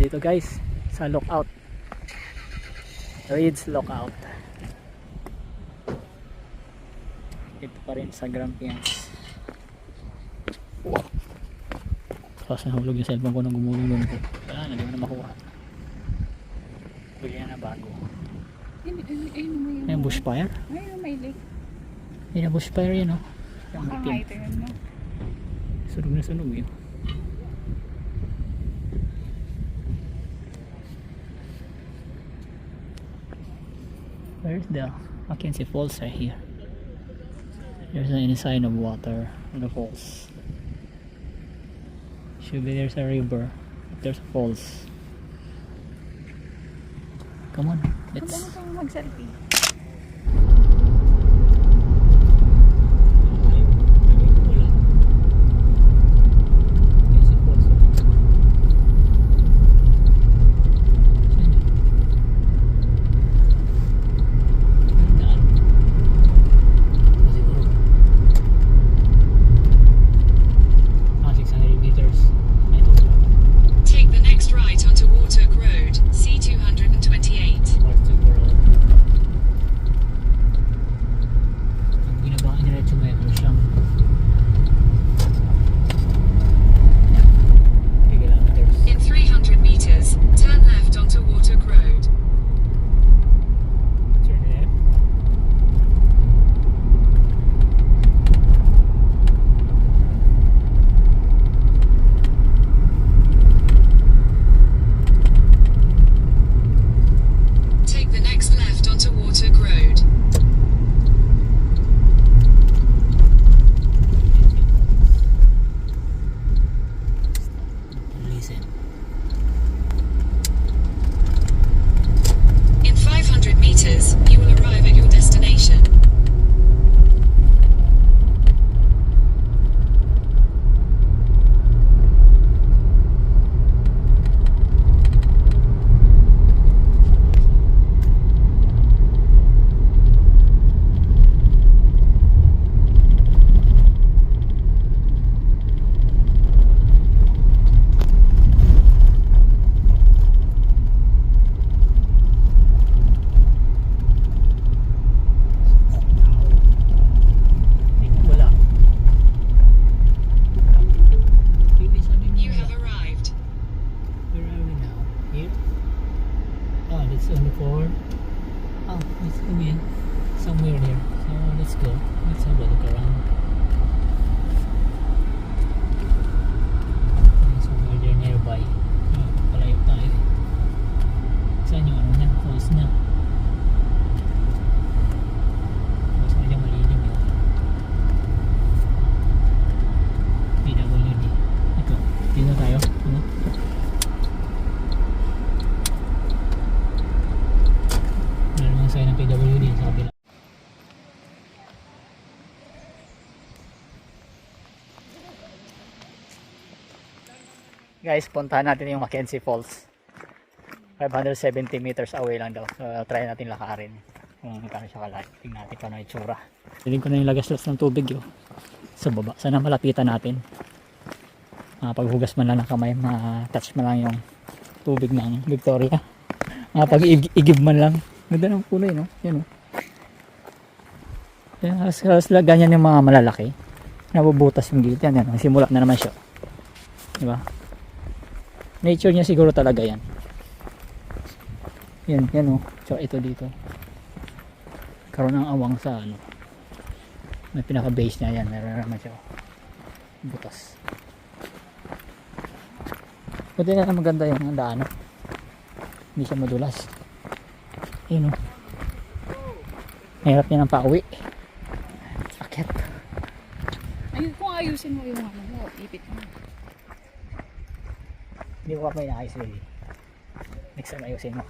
dito guys sa lookout, Reeds Lookout. Ito pa rin sa Grampians. Tapos nahulog yung cellphone ko nang gumulong doon ko. Wala na, hindi mo na makuha. Bigyan na bago. May bushfire? Ayun, may lake. May na bushfire yan, oh. Baka nga ito yun, no? Sunog na sunog yun. Where's the Mackenzie Falls right here? There's any sign of water in the falls. Should be there's a river. There's a falls. Come on, let's. Ano kang mag-selfie? Somewhere here. So let's go. Let's have a look around. Somewhere there nearby. Palayo tayo. Saan yung ano niya? Falls niya. Falls na dyan malilim yun. PWD. Ito. Dito tayo. Ano? Meron mga sign ng PWD sa kabila. Guys, puntahan natin yung Mackenzie Falls. 570 meters away lang daw. So, try natin lakarin kung kano siya kalaki. Tingnan natin kung ano yung tsura. Piling ko na yung lagaslas ng tubig yun. Sa baba. Sana malapitan natin. Paghugas man lang ng kamay, ma-touch man lang yung tubig ng Victoria. Pag-igib man lang. Ganda ng kulay, no? Yan, no? Halos ganyan yung mga malalaki. Nabubutas yung gilid. Yan, simula na naman siya. Diba? Nature niya siguro talaga yan. Yan oh. So ito dito. Karoon ng awang sa ano. May pinaka base niya yan. Meron naman siya. Butas. Pwede na maganda yung daan. Hindi siya madulas. Yun oh. Mahirap niya ng pauwi. Akit. Ayun, kung ayusin mo yung ano mo, ipit mo. Hindi ko pa may naayos really. Next time ayusin mo.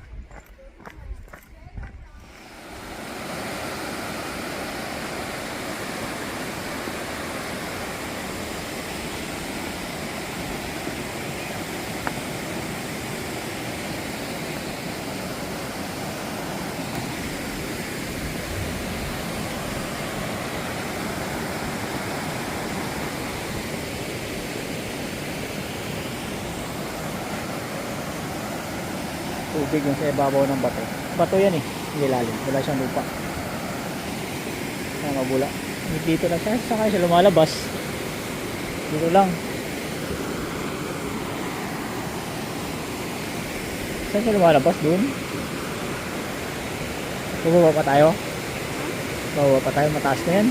tubig yung sa ibabaw ng bato. Bato yan eh, ilalim. Wala siyang lupa. Kaya mabula. Dito lang siya. Saan kaya siya lumalabas? Dito lang. Saan siya lumalabas? Doon? Bubaba pa tayo? Bubaba pa tayo. Mataas na yan.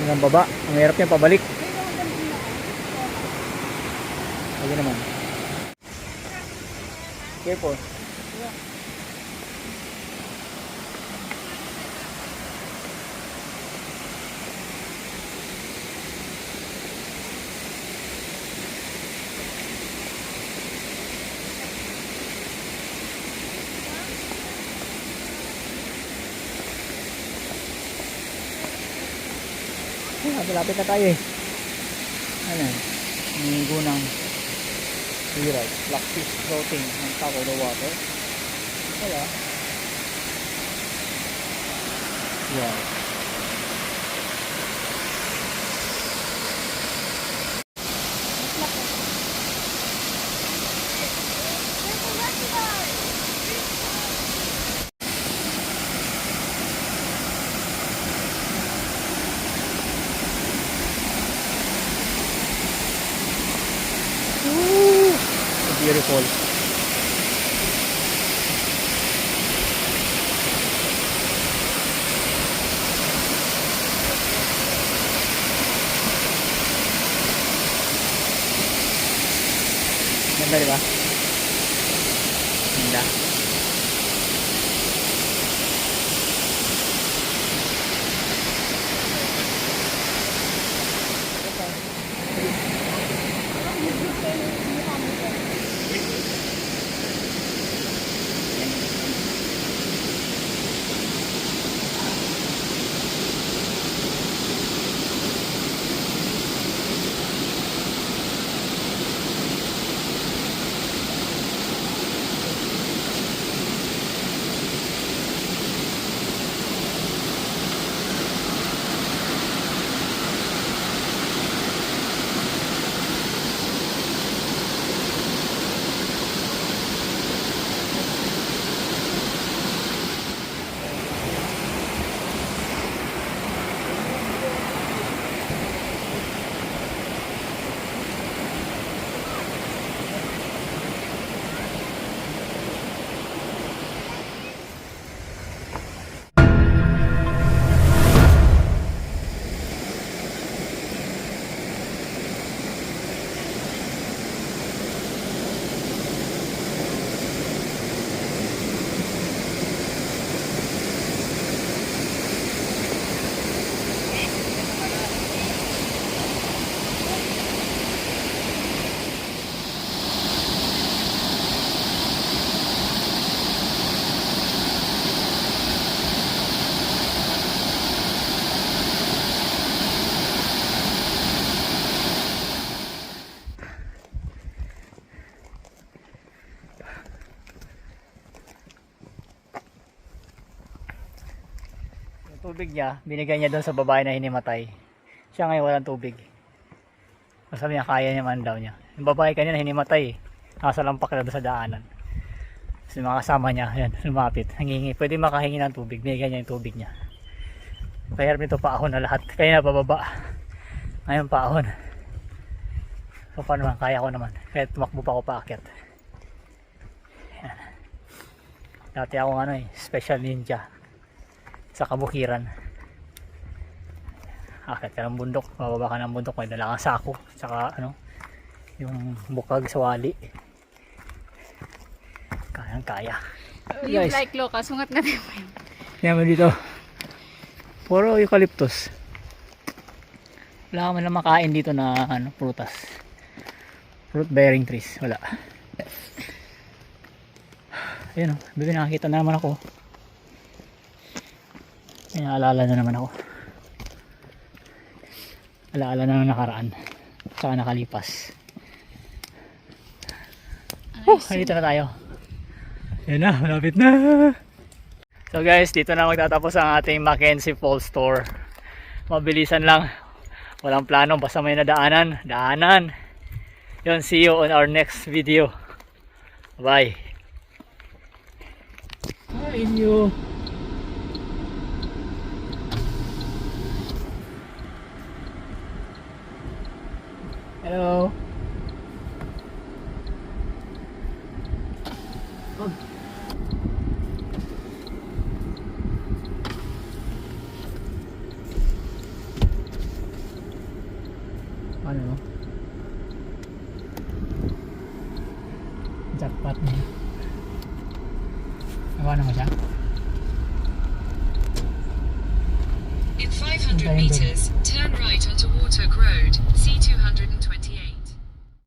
Hanggang baba. Ang hirap yan pabalik. Lagi naman. Careful. Malapit na tayo eh. Ano? Mingo ng Hirap, blackfish floating on top of the water. Wala. Wow. Beautiful. Ganda, di ba? Ganda. Tubig niya, binigay niya doon sa babae na hinimatay. Siya ngayon walang tubig. Sabi niya, kaya niya man daw niya. Yung babae kanina hinimatay eh. Nasa lampak na doon sa daanan. So yung mga kasama niya, yan, lumapit. Nangingi, pwede makahingi ng tubig. Binigay niya yung tubig niya. Kaya nito paahon na lahat. Kaya na pababa. Ngayon paahon. So paano naman, kaya ko naman. Kaya tumakbo pa ako paakyat. Yan. Dati ako special ninja sa kabukiran. Akit ka ng bundok, bababa ka ng bundok, may dala kang sako, saka yung bukag sa wali. Kayang kaya. Yung like loka, sungat natin mo yun. Tingnan mo dito. Puro eucalyptus. Wala ka man lang makain dito na prutas. Fruit bearing trees, wala. Ayun o, bebe, nakakita na naman ako. May naalala na naman ako. Alaala na ng nakaraan. Saka nakalipas. Dito na tayo. Yan na, malapit na. So guys, dito na magtatapos ang ating Mackenzie Falls Tour. Mabilisan lang. Walang plano, basta may nadaanan. Daanan. Yun, see you on our next video. Bye. inyo. Hello. Oh. Ano? Jackpot niya. Nawa mo siya? In 500 Hintayin doon. meters, turn right onto Water Grove.